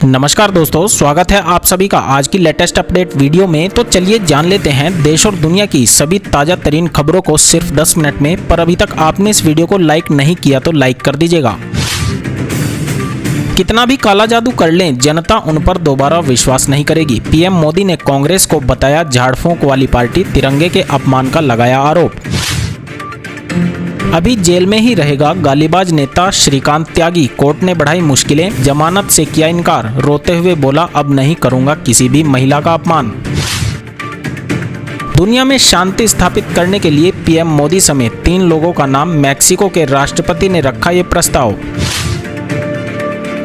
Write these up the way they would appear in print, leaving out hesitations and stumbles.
नमस्कार दोस्तों, स्वागत है आप सभी का आज की लेटेस्ट अपडेट वीडियो में। तो चलिए जान लेते हैं देश और दुनिया की सभी ताजा तरीन खबरों को सिर्फ 10 मिनट में। पर अभी तक आपने इस वीडियो को लाइक नहीं किया तो लाइक कर दीजिएगा। कितना भी काला जादू कर लें, जनता उन पर दोबारा विश्वास नहीं करेगी। पीएम मोदी ने कांग्रेस को बताया झाड़ फूंक वाली पार्टी, तिरंगे के अपमान का लगाया आरोप। अभी जेल में ही रहेगा गालीबाज नेता श्रीकांत त्यागी, कोर्ट ने बढ़ाई मुश्किलें, जमानत से किया इनकार, रोते हुए बोला अब नहीं करूंगा किसी भी महिला का अपमान। दुनिया में शांति स्थापित करने के लिए पीएम मोदी समेत 3 लोगों का नाम मैक्सिको के राष्ट्रपति ने रखा ये प्रस्ताव।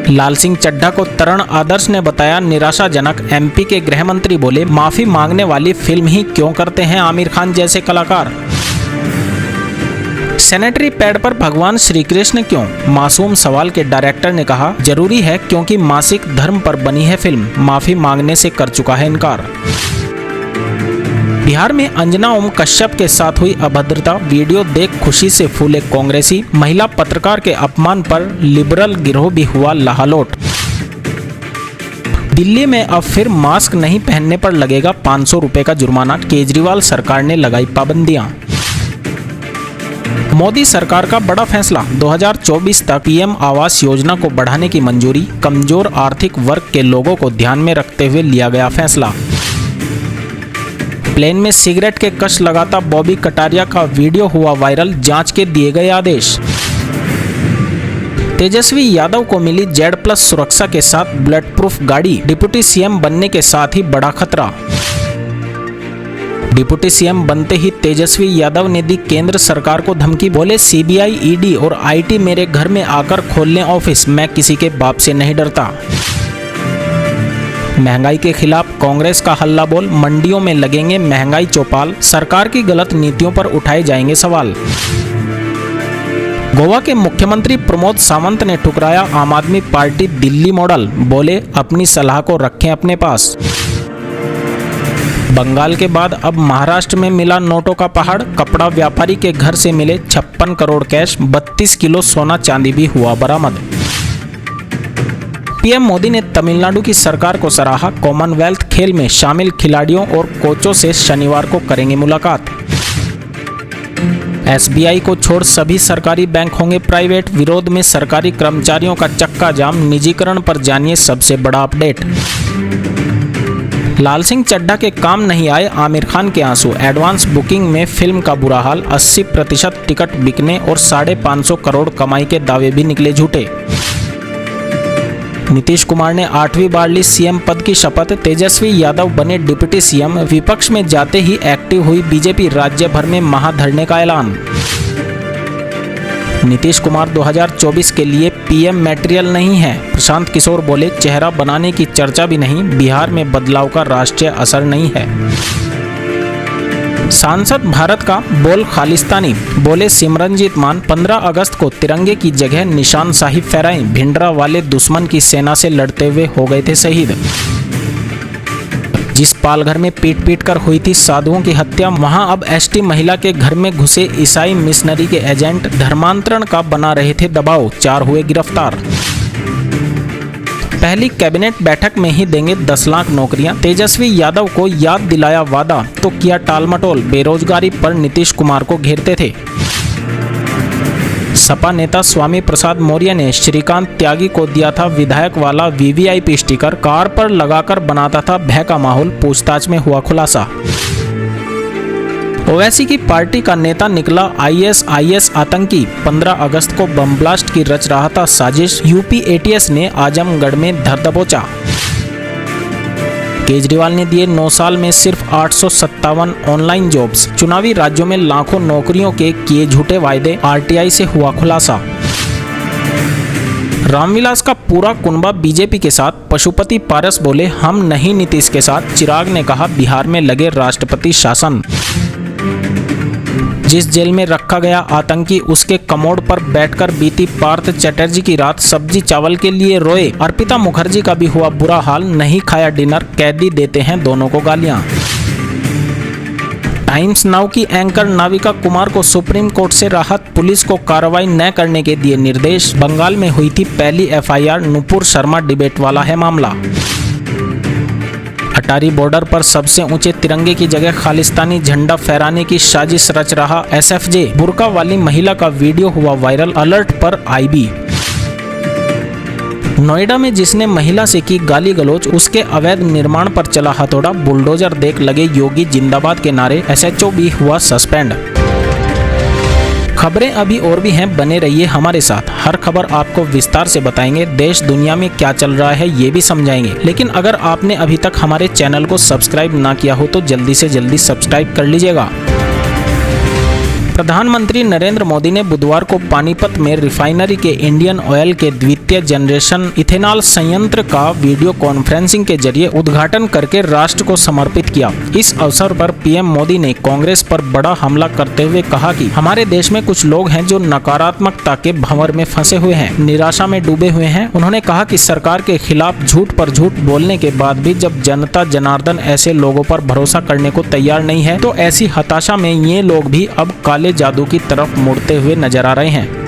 लाल सिंह चड्ढा को तरण आदर्श ने बताया निराशाजनक। एमपी के गृह मंत्री बोले माफी मांगने वाली फिल्म ही क्यों करते हैं आमिर खान जैसे कलाकार। सैनिटरी पैड पर भगवान श्री कृष्ण क्यों, मासूम सवाल के डायरेक्टर ने कहा जरूरी है क्योंकि मासिक धर्म पर बनी है फिल्म, माफी मांगने से कर चुका है इनकार। बिहार में अंजना ओम कश्यप के साथ हुई अभद्रता, वीडियो देख खुशी से फूले कांग्रेसी। महिला पत्रकार के अपमान पर लिबरल गिरोह भी हुआ लाहलोट। दिल्ली में अब फिर मास्क नहीं पहनने पर लगेगा 500 रुपए का जुर्माना, केजरीवाल सरकार ने लगाई पाबंदियां। मोदी सरकार का बड़ा फैसला, 2024 तक पीएम आवास योजना को बढ़ाने की मंजूरी, कमजोर आर्थिक वर्ग के लोगों को ध्यान में रखते हुए लिया गया फैसला। प्लेन में सिगरेट के कश लगाता बॉबी कटारिया का वीडियो हुआ वायरल, जांच के दिए गए आदेश। तेजस्वी यादव को मिली Z+ सुरक्षा के साथ बुलेट प्रूफ गाड़ी, डिप्टी सीएम बनने के साथ ही बड़ा खतरा। डिप्टी सीएम बनते ही तेजस्वी यादव ने दी केंद्र सरकार को धमकी, बोले सीबीआई, ईडी और आईटी मेरे घर में आकर खोल लें ऑफिस, मैं किसी के बाप से नहीं डरता। महंगाई के खिलाफ कांग्रेस का हल्ला बोल, मंडियों में लगेंगे महंगाई चौपाल, सरकार की गलत नीतियों पर उठाए जाएंगे सवाल। गोवा के मुख्यमंत्री प्रमोद सावंत ने ठुकराया आम आदमी पार्टी दिल्ली मॉडल, बोले अपनी सलाह को रखें अपने पास। बंगाल के बाद अब महाराष्ट्र में मिला नोटों का पहाड़, कपड़ा व्यापारी के घर से मिले 56 करोड़ कैश, 32 किलो सोना चांदी भी हुआ बरामद। पीएम मोदी ने तमिलनाडु की सरकार को सराहा, कॉमनवेल्थ खेल में शामिल खिलाड़ियों और कोचों से शनिवार को करेंगे मुलाकात। एसबीआई को छोड़ सभी सरकारी बैंक होंगे प्राइवेट, विरोध में सरकारी कर्मचारियों का चक्का जाम, निजीकरण पर जानिए सबसे बड़ा अपडेट। लाल सिंह चड्ढा के काम नहीं आए आमिर खान के आंसू, एडवांस बुकिंग में फिल्म का बुरा हाल, 80% टिकट बिकने और 550 करोड़ कमाई के दावे भी निकले झूठे। नीतीश कुमार ने 8वीं बार ली सीएम पद की शपथ, तेजस्वी यादव बने डिप्टी सीएम। विपक्ष में जाते ही एक्टिव हुई बीजेपी, राज्य भर में महाधरने का ऐलान। नीतीश कुमार 2024 के लिए पीएम मटेरियल नहीं है, प्रशांत किशोर बोले चेहरा बनाने की चर्चा भी नहीं, बिहार में बदलाव का राष्ट्रीय असर नहीं है। सांसद भारत का बोल खालिस्तानी, बोले सिमरनजीत मान 15 अगस्त को तिरंगे की जगह निशानशाही फहराई, भिंडरा वाले दुश्मन की सेना से लड़ते हुए हो गए थे शहीद। जिस पालघर में पीट पीट कर हुई थी साधुओं की हत्या, वहां अब एसटी महिला के घर में घुसे ईसाई मिशनरी के एजेंट धर्मांतरण का बना रहे थे दबाव, 4 हुए गिरफ्तार। पहली कैबिनेट बैठक में ही देंगे 10 लाख नौकरियां, तेजस्वी यादव को याद दिलाया वादा तो किया टालमटोल, बेरोजगारी पर नीतीश कुमार को घेरते थे। सपा नेता स्वामी प्रसाद मौर्य ने श्रीकांत त्यागी को दिया था विधायक वाला वीवीआईपी स्टिकर, कार पर लगाकर बनाता था भय का माहौल, पूछताछ में हुआ खुलासा। ओवैसी की पार्टी का नेता निकला आईएसआईएस आतंकी, 15 अगस्त को बम ब्लास्ट की रच रहा था साजिश, यूपी एटीएस ने आजमगढ़ में धर दबोचा। केजरीवाल ने दिए 9 साल में सिर्फ 857 ऑनलाइन जॉब्स, चुनावी राज्यों में लाखों नौकरियों के किए झूठे वायदे, आरटीआई से हुआ खुलासा। रामविलास का पूरा कुनबा बीजेपी के साथ, पशुपति पारस बोले हम नहीं नीतीश के साथ, चिराग ने कहा बिहार में लगे राष्ट्रपति शासन। जिस जेल में रखा गया आतंकी, उसके कमोड पर बैठकर बीती पार्थ चटर्जी की रात, सब्जी चावल के लिए रोए। अर्पिता मुखर्जी का भी हुआ बुरा हाल, नहीं खाया डिनर, कैदी देते हैं दोनों को गालियां। टाइम्स नाउ की एंकर नाविका कुमार को सुप्रीम कोर्ट से राहत, पुलिस को कार्रवाई न करने के दिए निर्देश। बंगाल में हुई थी पहली एफआईआर, नुपुर शर्मा डिबेट वाला है मामला। अटारी बॉर्डर पर सबसे ऊंचे तिरंगे की जगह खालिस्तानी झंडा फहराने की साजिश रच रहा एसएफजे। बुर्का वाली महिला का वीडियो हुआ वायरल, अलर्ट पर आईबी। नोएडा में जिसने महिला से की गाली गलौज, उसके अवैध निर्माण पर चला हथौड़ा, बुलडोजर देख लगे योगी जिंदाबाद के नारे, एसएचओ भी हुआ सस्पेंड। खबरें अभी और भी हैं, बने रहिए हमारे साथ। हर खबर आपको विस्तार से बताएंगे, देश दुनिया में क्या चल रहा है ये भी समझाएंगे। लेकिन अगर आपने अभी तक हमारे चैनल को सब्सक्राइब ना किया हो तो जल्दी से जल्दी सब्सक्राइब कर लीजिएगा। प्रधानमंत्री नरेंद्र मोदी ने बुधवार को पानीपत में रिफाइनरी के इंडियन ऑयल के द्वितीय जनरेशन इथेनॉल संयंत्र का वीडियो कॉन्फ्रेंसिंग के जरिए उद्घाटन करके राष्ट्र को समर्पित किया। इस अवसर पर पीएम मोदी ने कांग्रेस पर बड़ा हमला करते हुए कहा कि हमारे देश में कुछ लोग हैं जो नकारात्मकता के भंवर में फंसे हुए हैं, निराशा में डूबे हुए हैं। उन्होंने कहा कि सरकार के खिलाफ झूठ पर झूठ बोलने के बाद भी जब जनता जनार्दन ऐसे लोगों पर भरोसा करने को तैयार नहीं है तो ऐसी हताशा में ये लोग भी अब काले जादू की तरफ मुड़ते हुए नजर आ रहे हैं।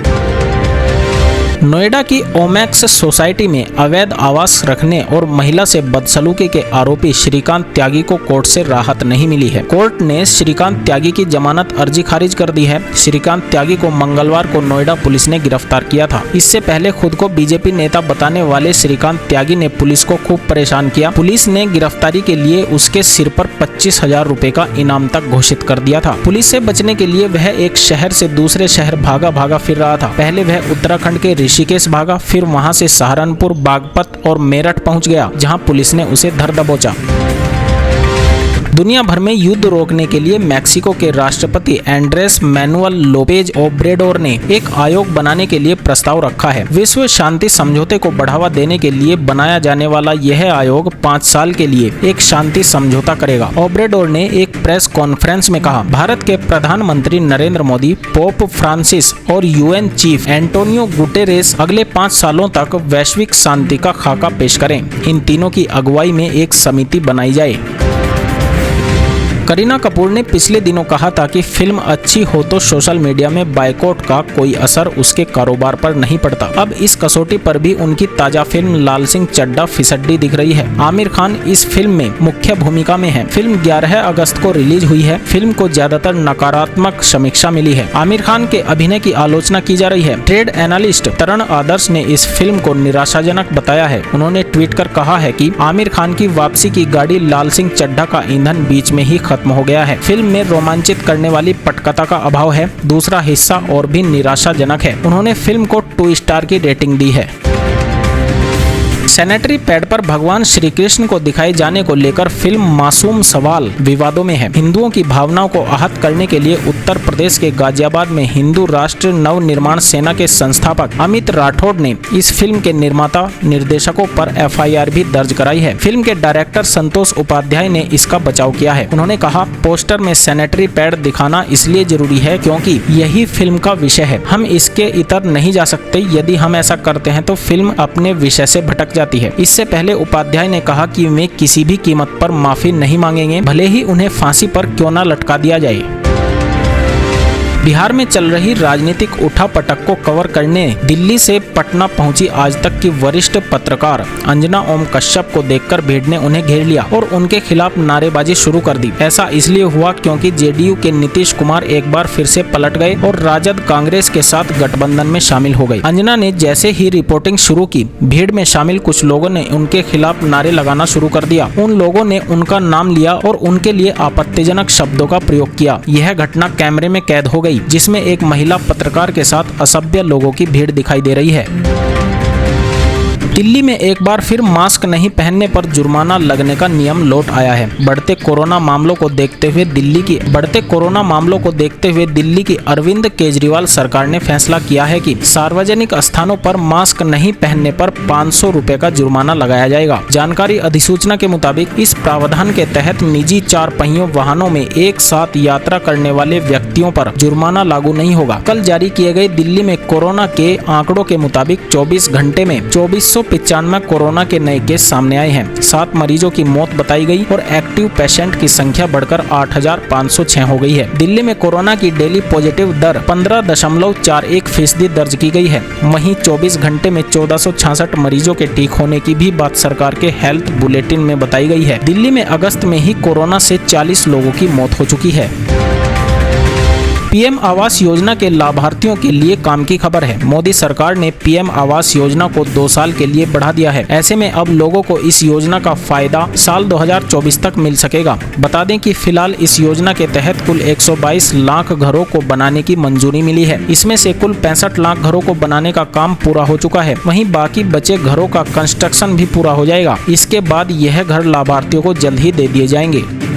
नोएडा की ओमैक्स सोसाइटी में अवैध आवास रखने और महिला से बदसलूकी के आरोपी श्रीकांत त्यागी को कोर्ट से राहत नहीं मिली है। कोर्ट ने श्रीकांत त्यागी की जमानत अर्जी खारिज कर दी है। श्रीकांत त्यागी को मंगलवार को नोएडा पुलिस ने गिरफ्तार किया था। इससे पहले खुद को बीजेपी नेता बताने वाले श्रीकांत त्यागी ने पुलिस को खूब परेशान किया। पुलिस ने गिरफ्तारी के लिए उसके सिर पर 25,000 रुपए का इनाम तक घोषित कर दिया था। पुलिस से बचने के लिए वह एक शहर से दूसरे शहर भागा फिर रहा था। पहले वह उत्तराखंड के ऋषिकेश भागा, फिर वहां से सहारनपुर, बागपत और मेरठ पहुंच गया, जहां पुलिस ने उसे धर दबोचा। दुनिया भर में युद्ध रोकने के लिए मैक्सिको के राष्ट्रपति एंड्रेस मैनुअल लोपेज ओब्रेडोर ने एक आयोग बनाने के लिए प्रस्ताव रखा है। विश्व शांति समझौते को बढ़ावा देने के लिए बनाया जाने वाला यह आयोग 5 साल के लिए एक शांति समझौता करेगा। ओब्रेडोर ने एक प्रेस कॉन्फ्रेंस में कहा, भारत के प्रधानमंत्री नरेंद्र मोदी, पोप फ्रांसिस और यूएन चीफ एंटोनियो गुटेरेस अगले 5 सालों तक वैश्विक शांति का खाका पेश करें। इन तीनों की अगुवाई में एक समिति बनाई जाए। करीना कपूर ने पिछले दिनों कहा था कि फिल्म अच्छी हो तो सोशल मीडिया में बायकॉट का कोई असर उसके कारोबार पर नहीं पड़ता। अब इस कसौटी पर भी उनकी ताजा फिल्म लाल सिंह चड्ढा फिसड्डी दिख रही है। आमिर खान इस फिल्म में मुख्य भूमिका में है। फिल्म 11 अगस्त को रिलीज हुई है। फिल्म को ज्यादातर नकारात्मक समीक्षा मिली है। आमिर खान के अभिनय की आलोचना की जा रही है। ट्रेड एनालिस्ट तरण आदर्श ने इस फिल्म को निराशाजनक बताया है। उन्होंने ट्वीट कर कहा है कि आमिर खान की वापसी की गाड़ी लाल सिंह चड्ढा का ईंधन बीच में ही खत्म हो गया है। फिल्म में रोमांचित करने वाली पटकथा का अभाव है। दूसरा हिस्सा और भी निराशाजनक है। उन्होंने फिल्म को 2 स्टार की रेटिंग दी है। सैनिटरी पैड पर भगवान श्री कृष्ण को दिखाए जाने को लेकर फिल्म मासूम सवाल विवादों में है। हिंदुओं की भावनाओं को आहत करने के लिए उत्तर प्रदेश के गाजियाबाद में हिंदू राष्ट्र नव निर्माण सेना के संस्थापक अमित राठौड़ ने इस फिल्म के निर्माता निर्देशकों पर एफआईआर भी दर्ज कराई है। फिल्म के डायरेक्टर संतोष उपाध्याय ने इसका बचाव किया है। उन्होंने कहा, पोस्टर में सैनिटरी पैड दिखाना इसलिए जरूरी है क्योंकि यही फिल्म का विषय है। हम इसके इतर नहीं जा सकते। यदि हम ऐसा करते हैं तो फिल्म अपने विषय से भटक जाती है। इससे पहले उपाध्याय ने कहा कि वे किसी भी कीमत पर माफी नहीं मांगेंगे, भले ही उन्हें फांसी पर क्यों न लटका दिया जाए। बिहार में चल रही राजनीतिक उठापटक को कवर करने दिल्ली से पटना पहुंची आज तक की वरिष्ठ पत्रकार अंजना ओम कश्यप को देखकर भीड़ ने उन्हें घेर लिया और उनके खिलाफ नारेबाजी शुरू कर दी। ऐसा इसलिए हुआ क्योंकि जेडीयू के नीतीश कुमार एक बार फिर से पलट गए और राजद कांग्रेस के साथ गठबंधन में शामिल हो गई। अंजना ने जैसे ही रिपोर्टिंग शुरू की, भीड़ में शामिल कुछ लोगों ने उनके खिलाफ नारे लगाना शुरू कर दिया। उन लोगों ने उनका नाम लिया और उनके लिए आपत्तिजनक शब्दों का प्रयोग किया। यह घटना कैमरे में कैद हो गई, जिसमें एक महिला पत्रकार के साथ असभ्य लोगों की भीड़ दिखाई दे रही है। दिल्ली में एक बार फिर मास्क नहीं पहनने पर जुर्माना लगने का नियम लौट आया है। बढ़ते कोरोना मामलों को देखते हुए दिल्ली की अरविंद केजरीवाल सरकार ने फैसला किया है कि सार्वजनिक स्थानों पर मास्क नहीं पहनने पर 500 रुपए का जुर्माना लगाया जाएगा। जानकारी अधिसूचना के मुताबिक इस प्रावधान के तहत निजी 4 पहियों वाहनों में एक साथ यात्रा करने वाले व्यक्तियों पर जुर्माना लागू नहीं होगा। कल जारी किए गए दिल्ली में कोरोना के आंकड़ों के मुताबिक 24 घंटे में 2400 95 कोरोना के नए केस सामने आए हैं। 7 मरीजों की मौत बताई गई और एक्टिव पेशेंट की संख्या बढ़कर 8,506 हो गई है। दिल्ली में कोरोना की डेली पॉजिटिव दर 15.41% दर्ज की गई है। वहीं 24 घंटे में 1466 मरीजों के ठीक होने की भी बात सरकार के हेल्थ बुलेटिन में बताई गई है। दिल्ली में अगस्त में ही कोरोना से 40 लोगों की मौत हो चुकी है। पीएम आवास योजना के लाभार्थियों के लिए काम की खबर है। मोदी सरकार ने पीएम आवास योजना को 2 साल के लिए बढ़ा दिया है। ऐसे में अब लोगों को इस योजना का फायदा साल 2024 तक मिल सकेगा। बता दें कि फिलहाल इस योजना के तहत कुल 122 लाख घरों को बनाने की मंजूरी मिली है। इसमें से कुल 65 लाख घरों को बनाने का काम पूरा हो चुका है। वहीं बाकी बचे घरों का कंस्ट्रक्शन भी पूरा हो जाएगा। इसके बाद यह घर लाभार्थियों को जल्द ही दे दिए जाएंगे।